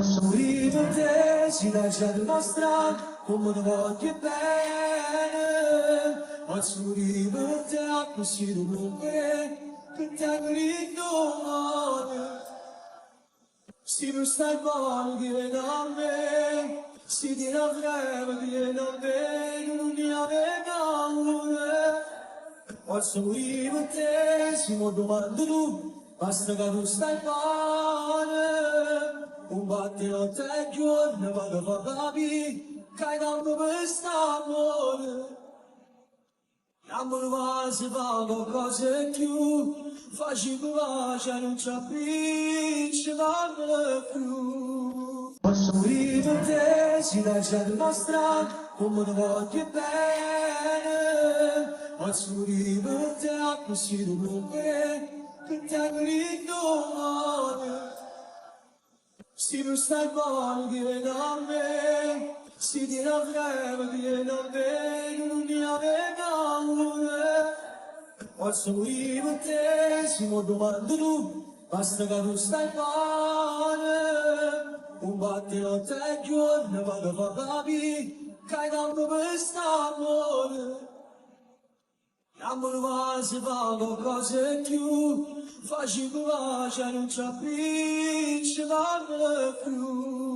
Posso ripetere, si lascia dimostrare come ti voglio bene. Posso ripetere, così dovunque, che ti ricordo. Si per stai buono che viene a me, si ti avrebbe che viene a me, non mi aveva amore. Posso ripetere, si mi domando tu, basta che tu stai bene. Un battito te giorno vado a capire che hai tanto per st'amore. L'amore va si fa con cose più facili, pace non c'è più, ci vanno più. Posso ripetere, si lascia dimostrare come ti voglio bene. Posso ripetere, così dovunque, che ti ricordo. Si per stai buono che viene a me, si ti avrebbe che viene a me, non mi aveva amore. Posso ripetere, si mi domando tu, basta che tu stai bene. Un battito te giorno vado a capire che hai tanto per st'amore. L'amore va si fa con cose più facili, pace non c'è più, ci vanno più.